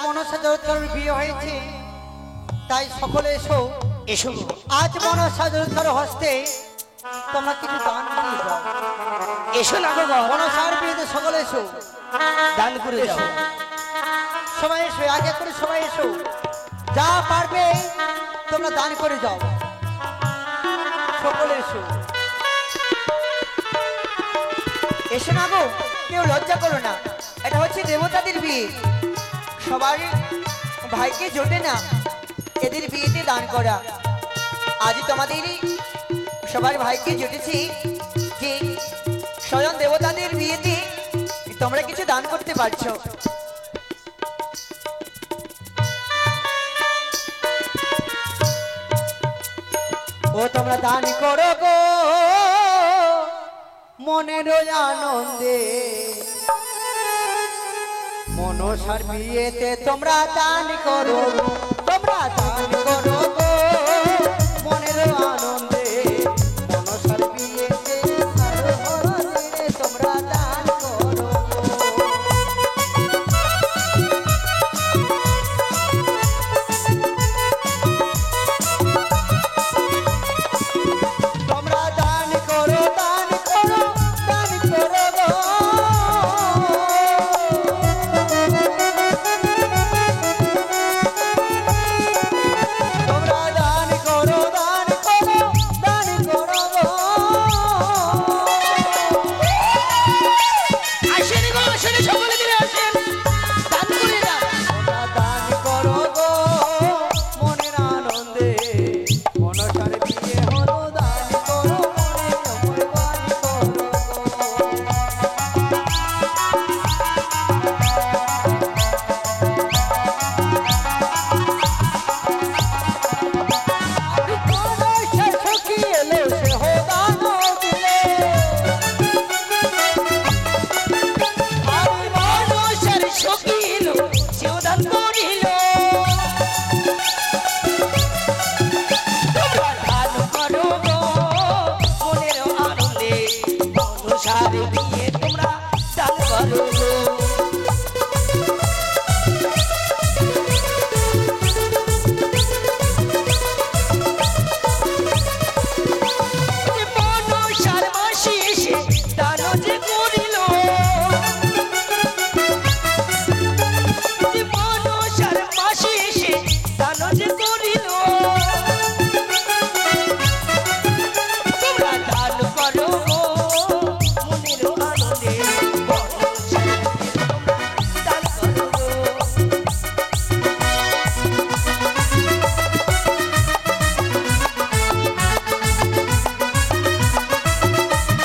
মনসা জগৎকারীর বিয়ে হয়েছে, তাই সকলে এসো এসো। আজ মনসা জগৎকারীর হস্তে তোমরা কিছু দান করে যাও। এসো না গো, মনসার বিয়েতে সকলে এসো, দান করে যাও। সবাই এসো, আগে করে সবাই এসো, যা পারবে তোমরা দান করে যাও, সকলে এসো। এসো না গো, কেউ লজ্জা করো না, এটা হচ্ছে দেবতাদের বিয়ে, সবার ভাইকে জোটে না এদের বিয়েতে দান করা। আজ তোমাদেরই সবার ভাইকে জুটেছি যে স্বয়ং দেবতাদের বিয়েতে তোমরা কিছু দান করতে পারছো। ও তোমরা দান করো গো মনের আনন্দে, মনসার বিয়েতে তোমরা দান করো, তোমরা দান করো গো মনের আনন্দে, মনসার বিয়েতে তোমরা দান করো। তোমরা দান করো, দান করো, দান করো গো। তোমরা দান করো, দান করো, দান করো গো। আসেন গো, আসেন, সকলে মিলে আসেন, দান করে যাও। তোমরা দান করো গো মনের আনন্দে, মনসার বিয়ে হলো, দান করো মনের দান করো গো। মনসার সখী এলো সে হো দান দিলে, আমি মানুষের শকিল, সেও দান করিল। তোমরা দান করো গো মনের আনন্দে, মনসার বিয়ে তোমরা দান করো গো। মনসার মাসি এসে দান যে করিল, মনসার মাসি এসে দান যে করিল। তোমরা দান করো গো মনের আনন্দে, মনসার বিয়ে তোমরা দান করো গো।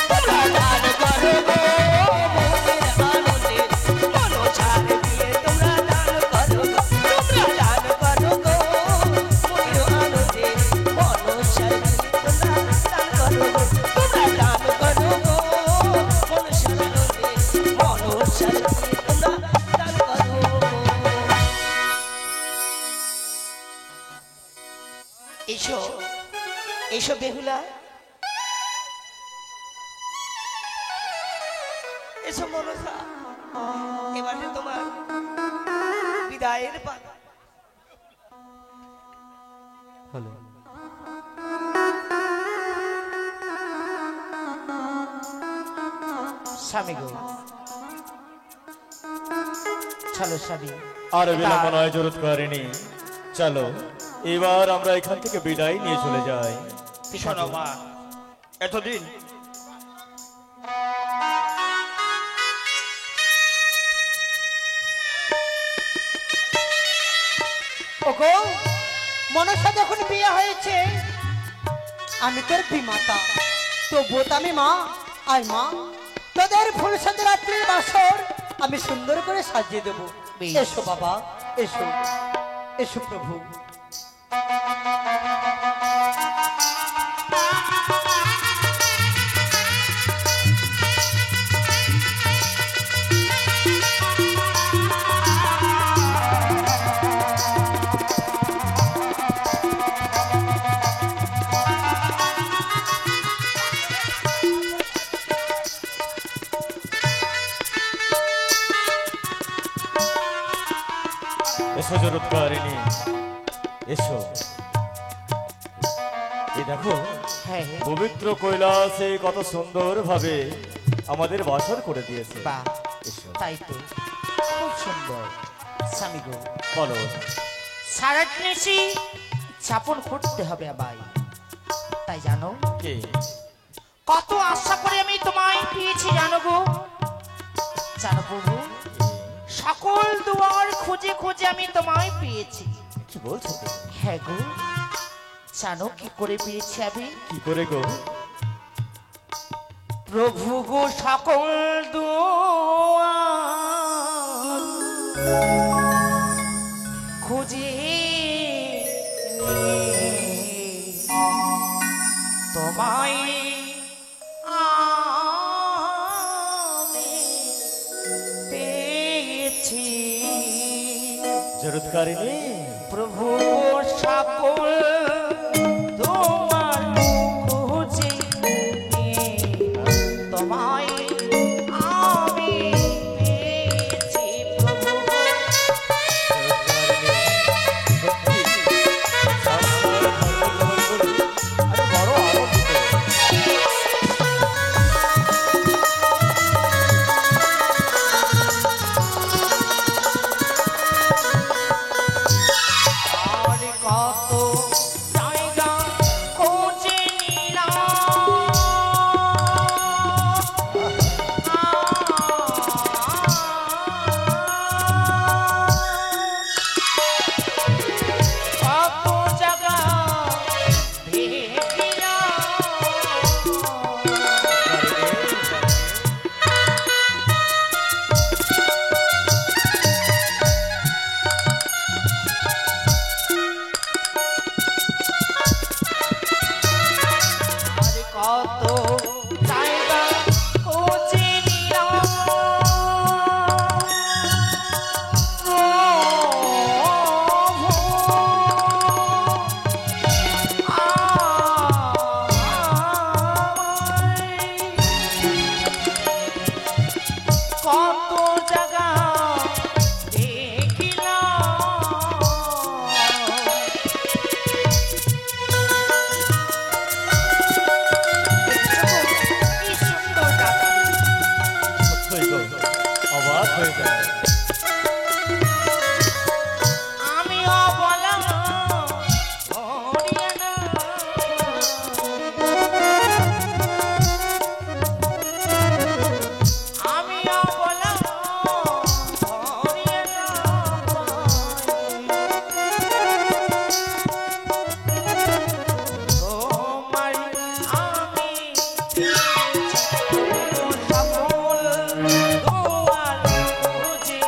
তোমরা দান করো গো মনের আনন্দে, মনসার বিয়ে তোমরা দান করো গো। তোমরা দান করো গো মনের আনন্দে, মনসার বিয়ে তোমরা দান করো গো। তোমরা দান করো গো মনসার আনন্দে, মনসার বিয়ে তোমরা দান করো গো। এসো, এসো বেহুলা, এসো মনসা, এবারে তোমার বিদায়ের পালা। হলো স্বামী গো, চলো স্বামী। আর বিলম্ব নয় জরুরত করেনি, চলো এবার আমরা এখান থেকে বিদায় নিয়ে চলে যাই। শোনো মা, এতদিন ওগো মনসা যখন বিয়ে হয়েছে আমি তোর বিমাতা, তো বোতামি মা, আয় মা তোদের ফুল সাথে রাত্রির বাসর আমি সুন্দর করে সাজিয়ে দেবো। বেশ। এসো বাবা, এসো, এসো প্রভু। এসো জরৎকারিণী, এসো। এই দেখো হ্যাঁ পবিত্র কৈলাসে কত সুন্দর ভাবে আমাদের বাসর করে দিয়েছে। বাহ, এসো, তাই তো খুব সুন্দর। স্বামী গো, বলো। সারাট নিশি যাপন করতে হবে আবার, তাই জানো কে? কত আশা করে আমি তোমায় পেয়েছি জানো গো। জানো প্রভু, সকল দুয়ার খুঁজে খুঁজে আমি তোমায় পেয়েছি। কি বলছো তুমি? হ্যাঁ গো, জানো কি করে পেয়েছি আমি? কি করে গো? প্রভু গো, সকল দুয়ার খুঁজে তোমায় আমি পেয়েছি। জরৎকারিণী, প্রভু সকল তোমার খুঁজে তোমায় আমি পেয়েছি। প্রভু সত্যি আপনার ধর্মগ্রহণ করে আমি বড় আনন্দিত। আর কত জায়গা খুঁজে নিলাম, কত জায়গা আর কত জায়গা খুঁজে নিলাম, কত জায়গা দেখিলাম। কি সুন্দর ডাকা। সত্যই গো, অবাক হয়ে যায়। আমি অবলা হরিয়ানা, আমি অবলা হরিয়ানা, তোমার আমি পেয়েছি, সকল দুয়ার খুঁজে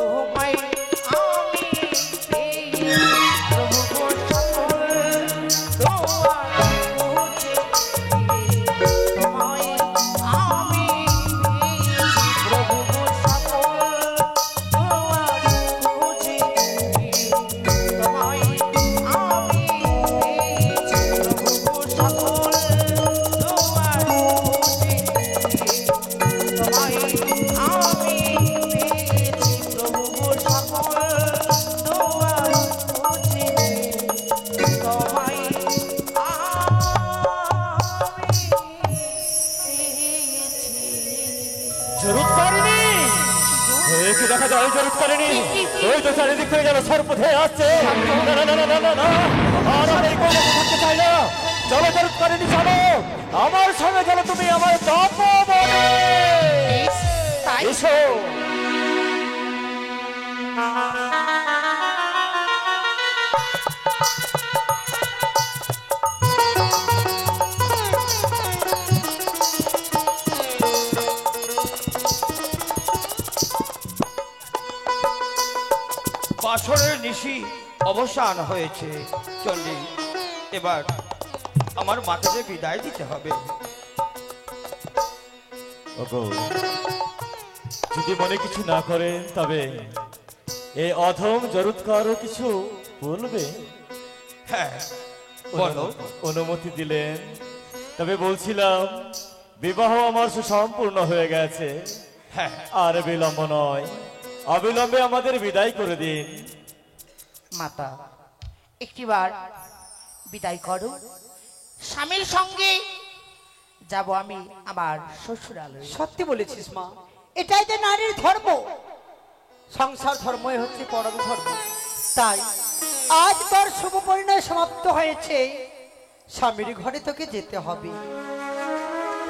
তোমায় আমি পেয়েছি প্রভু গো সকল দোয়ার বুঝে তোমায় আমি পেয়েছি প্রভু গো সকল দোয়ার বুঝে তোমায় আমি পেয়েছি প্রভু গো সকল দোয়ার বুঝে তোমায় আমি পেয়েছি প্রভু গো সকল দোয়ার বুঝে তোমায় জরুত করেনি কি দেখা যায় জরুত করেনি ওই তো চারিদিক থেকে যেন সর্প ধেয়ে আসছে না না না না না না না আর আমি কোনো থাকতে চাই না চলো জরুত করেনি চলো আমার সঙ্গে চলো তুমি আমার তপবনে তাই এসো বাসরের নিশি অবসান হয়েছে চণ্ডী, এবার আমার মাকে যে বিদায় দিতে হবে। ওগো যদি মনে কিছু না করেন তবে এই অধম জরুৎকারও কিছু বলবে হ্যাঁ বলো। অনুমতি দিলেন তবে বলছিলাম বিবাহ আমার সুসম্পূর্ণ হয়ে গেছে হ্যাঁ আর বিলম্ব নয় অবিলম্বে আমাদের বিদায় করে দিন মাতা একটিবার বিদায় করো, স্বামীর সঙ্গে যাব আমি আমার শ্বশুরালয়ে। সত্যি বলেছিস মা, এটাই তো নারীর ধর্ম। সংসার ধর্মই হচ্ছে পরম ধর্ম। তাই আজ তোর শুভ পরিণয় সমাপ্ত হয়েছে, স্বামীর ঘরে তোকে যেতে হবে।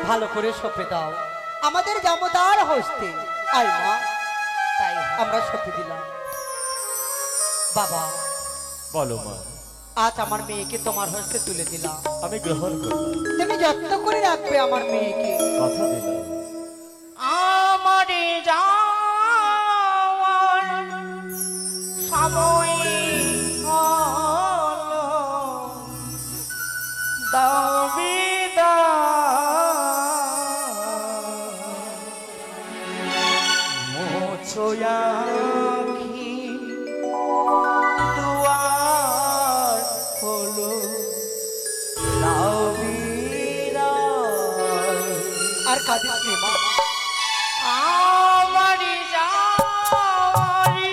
ভালো করে সঁপে দাও আমাদের জামদার হস্তে। আয় মা, তাই আমরা সঁপে দিলাম। বাবা, বলো মা আজ আমার মেয়েকে তোমার হস্তে তুলে দিলাম। আমি গ্রহণ করলাম তুমি যত্ন করে রাখবে আমার মেয়েকে। কথা দিলাম আমারে যাওয়ার সময় হলো, দাও বিদায়, মোছো আঁখি দুয়ার হলো, দাও বিদায়। আর কাঁদিস নে মা, আমারি যাওয়ারি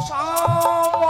সময়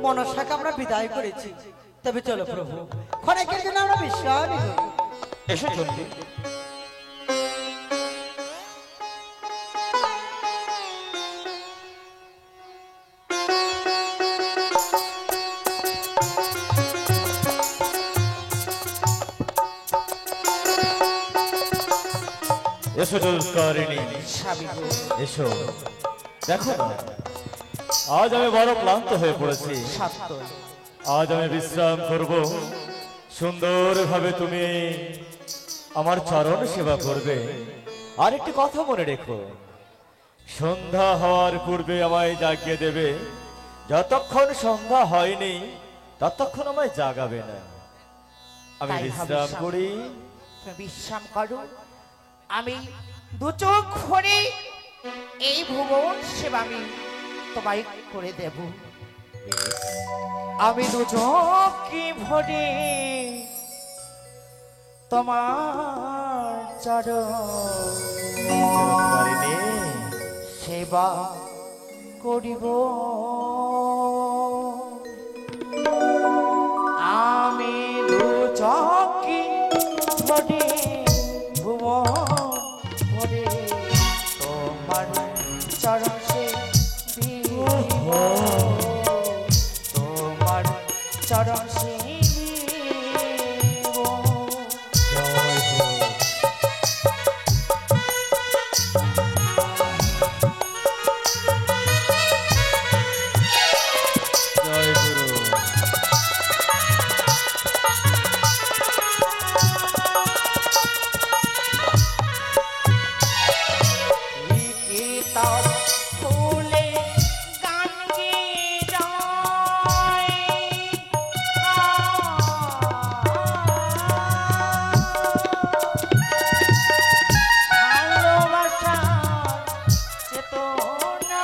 মনসাকে আমরা বিদায় করেছি। তবে চলো প্রভু, ক্ষণেকের জন্য আমরা বিশ্রামী হই। এসো চন্ডী। এসো জলকারিণী, স্বামী গো, এসো। দেখো না, আজ আমি বড় ক্লান্ত হয়ে পড়েছি। সত্য আজ আমি বিশ্রাম করব। সুন্দরভাবে তুমি আমার চরণ সেবা করবে। আর একটি কথা মনে রেখো, সন্ধ্যা হওয়ার পূর্বে আমায় জাগিয়ে দেবে। যতক্ষণ সন্ধ্যা হয়নি ততক্ষণ আমায় জাগাবে না। আমি তাই হবে, বিশ্রাম স্বামী। করি। তুমি বিশ্রাম করো, আমি দু চোখ ভরে এই ভুবন সেবা আমি তোমায় করে দেব। আমি দু চোখ ভরে তোমার চরণ জলকারিণী, সেবা করিব। আমি দু চকি ভরে ভুবন ভরে তোমার চরণ সে দিব। তোমার চরণ সে দিব। জয় হোক। জয় গুরু। কিতাব খুলে গান গেয়ে যায়। ভালোবাসার চেতনা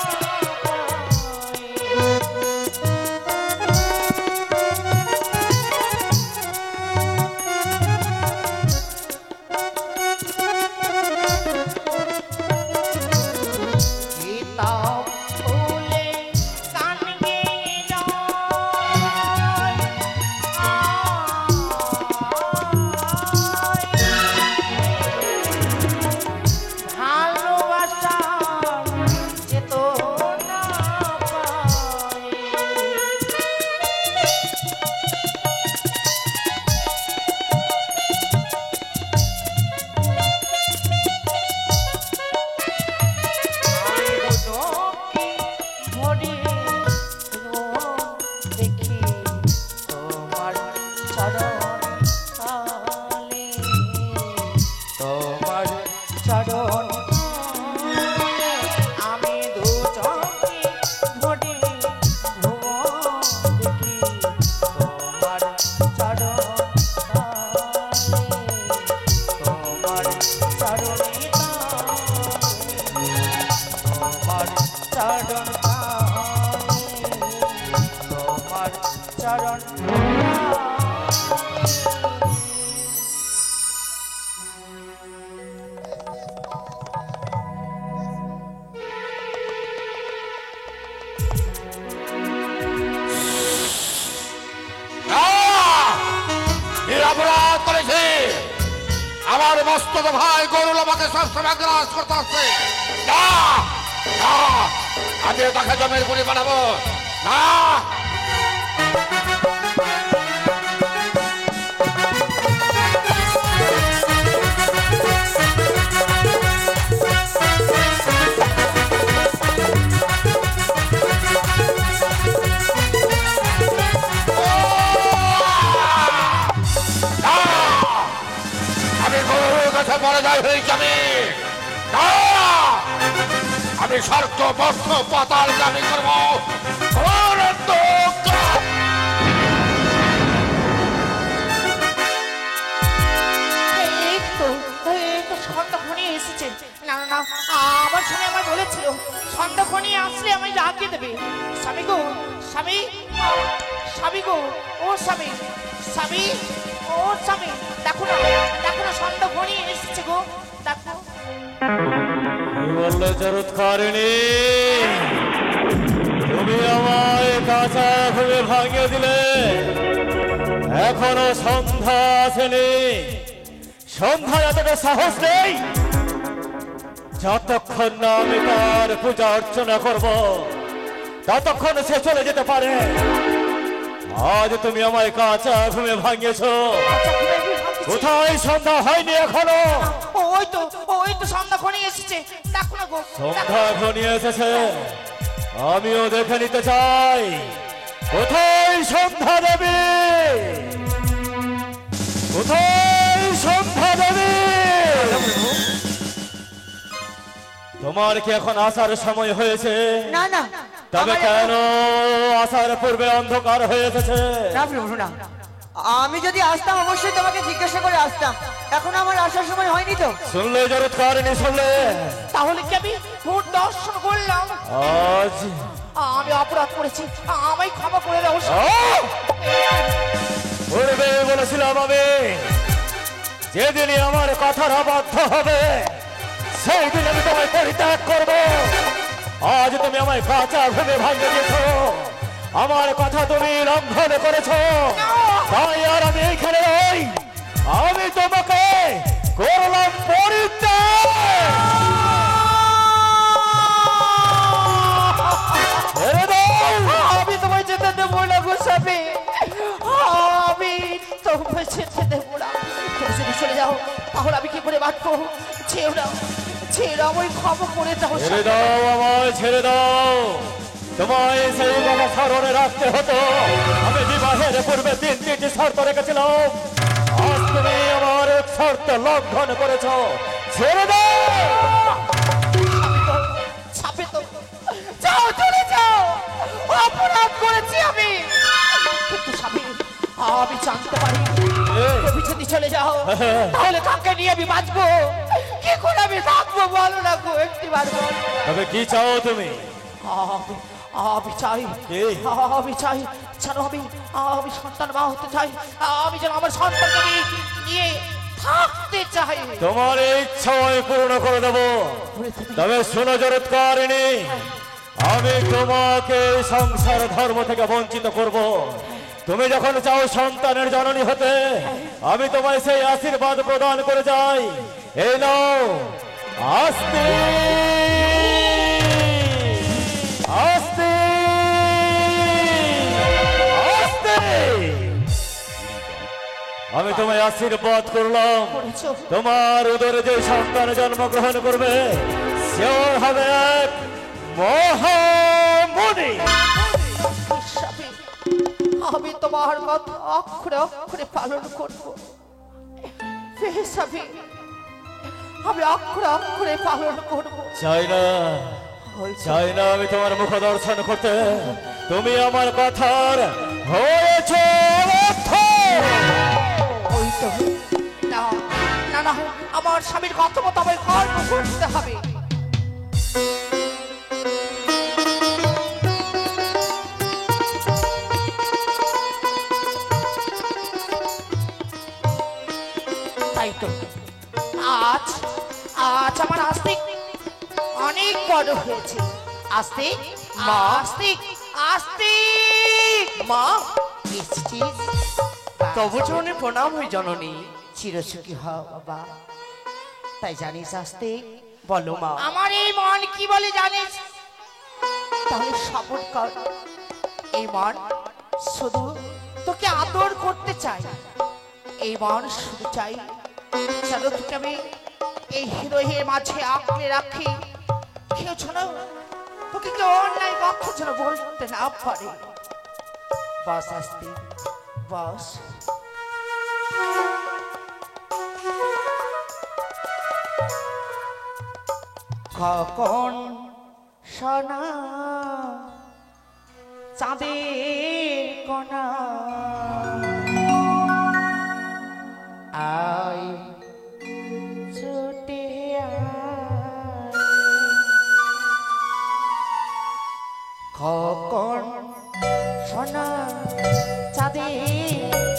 কিতাব খুলে গান গেয়ে যায়। ভালোবাসার চেতনা পায়। আমি দুচোখে ভরে দেখি তোমার চরণ তালে। তোমার চরণ তালে। আমি দুচোখে ভরে দেখি তোমার চরণ তালে। তোমার চরণে তোমার চরণ তোমার চরণ কি অপরাধ করেছি? আমার মস্তক ভাই গরুল আমাকে সবসময় গ্রাস করতে আসছে। না, না, আমি তাকে জমির গুলি বানাবো না। আমি গরুর কাছে পরাজয় হয়েছি। আমি স্বর্গ বস্ত্র পাতাল দাবি করবো। সন্ধ্যাক্ষণে এসেছে। না না না, আমার স্বামী আমার বলেছিল সন্ধ্যাক্ষণে আসলে আমায় জাগিয়ে দেবে। স্বামী গো, স্বামী, স্বামী গো, ও স্বামী, স্বামী, ও স্বামী, দেখো না, দেখো না, সন্ধ্যাক্ষণে এসেছে গো, দেখো। কি বললে জলকারিণী? তুমি আমায় কাঁচা ঘুমে ভাঙিয়ে দিলে এখনো সন্ধ্যা আসেনি। সন্ধ্যা এতটা সাহস নেই, যতক্ষণ না আমি তার পূজা অর্চনা করব ততক্ষণ সে চলে যেতে পারে। আজ তুমি আমায় কাঁচা ঘুমে ভাঙিয়েছ, কোথায় সন্ধ্যা হয়নি এখনো? ওই তো সন্ধ্যা ঘনিয়ে এসেছে, দেখো না গো। সন্ধ্যা ঘনিয়ে এসেছে, আমিও দেখে নিতে চাই কোথায় সন্ধ্যা দেবী, কোথায় সন্ধ্যা দেবী? তোমার কি এখন আসার সময় হয়েছে? না না, তবে কেন আসার পূর্বে অন্ধকার হয়ে এসেছে? না প্রভু না, আমি যদি আসতাম অবশ্যই তোমাকে জিজ্ঞাসা করে আসতাম, এখন আমার আসার সময় হয়নি তো। শুনলে জরৎকারিণী, শুনলে? তাহলে কি আমি ভূত দর্শন করলাম? আজ আমি অপরাধ করেছি, আমায় ক্ষমা করে দাও। পূর্বে বলেছিলাম আমি, যেদিনই আমার কথার অবাধ্য হবে সেই দিন আমি তোমায় পরিত্যাগ করব। আজ তুমি আমায় কাঁচা ঘুমে ভাঙিয়ে দিয়েছ, আমার কথা তুমি লঙ্ঘন করেছ, তাই আর আমি এইখানে নই, আমি তোমাকে করলাম পরিত্যাগ। ছেড়ে দাও। আমি তোমায় যেতে দেবো না গোস্বামী, আমি তোমায় যেতে দেবো না। তুমি যদি চলে যাও তাহলে আমি কি করে বাঁচবো? ছেড়ে দাও, ছেড়ে দাও, আমায় ক্ষমা করে দাও। ছেড়ে দাও, আমায় ছেড়ে দাও। তোমায় সেই কথা স্মরণে রাখতে হতো, আমি বিবাহের পূর্বে 3টি শর্ত রেখেছিলাম, আজ তুমি আমার এক শর্ত লঙ্ঘন করেছ। ছেড়ে দাও। ছাপে তো যাও, চলে যাও, অপরাধ করেছি আমি। কিন্তু স্বামী, আমি জানতে পারি তুমি যদি চলে যাও তাহলে কাকে নিয়ে আমি বাঁচবো, কি করে আমি থাকবো বলো না গো, একটিবার বলো। তবে কি চাও তুমি? আমি চাই, আমি চাই যেন আমি সন্তান মা হতে চাই, আমি যেন আমার সন্তানকে নিয়ে থাকতে চাই। তোমার ইচ্ছা আমি পূর্ণ করে দেবো। তবে শোনো জরৎকারিণী, আমি তোমাকে সংসার ধর্ম থেকে বঞ্চিত করব। তুমি যখন চাও সন্তানের জননী হতে, আমি তোমায় সেই আশীর্বাদ প্রদান করে যাই। এই নাও, আস্তে আস্তে আস্তে আমি তোমায় আশীর্বাদ করলাম, তোমার উদরে যে সন্তান জন্মগ্রহণ করবে সেও হবে এক মহামণি। আমি তোমার কথা অক্ষরে অক্ষরে পালন করব। আমি অক্ষরে অক্ষরে পালন করব। চাই না আমি তোমার মুখ দর্শন করতে, তুমি আমার কথার হয়েছ অর্থ। না না না, আমার স্বামীর কথা মতো আমার কর্ম করতে হবে। তাই তো আজ আমার আস্তিক অনেক বড় হয়েছে। আস্তিক মা, আস্তিক আস্তিক মা এসেছিস? তবু চরণে প্রণাম হই জননী। চিরসুখী হও বাবা। তাই জানিস আস্তিক, বলো মা। আমার এই মন কি বলে জানিস? তাহলে শপথ কর, এই মন শুধু তোকে আদর করতে চাই, এই মন শুধু চাই যেন তোকে আমি এই হৃদয়ের মাঝে আঁকড়ে রাখি, কেউ যেন তোকে কেউ অন্যায় কথা যেন বলতে না পারে। বস আস্তিক, বস। কখন সোনা চাঁদের কণা আয় ছুটে আয়, কখন সোনা চাঁদের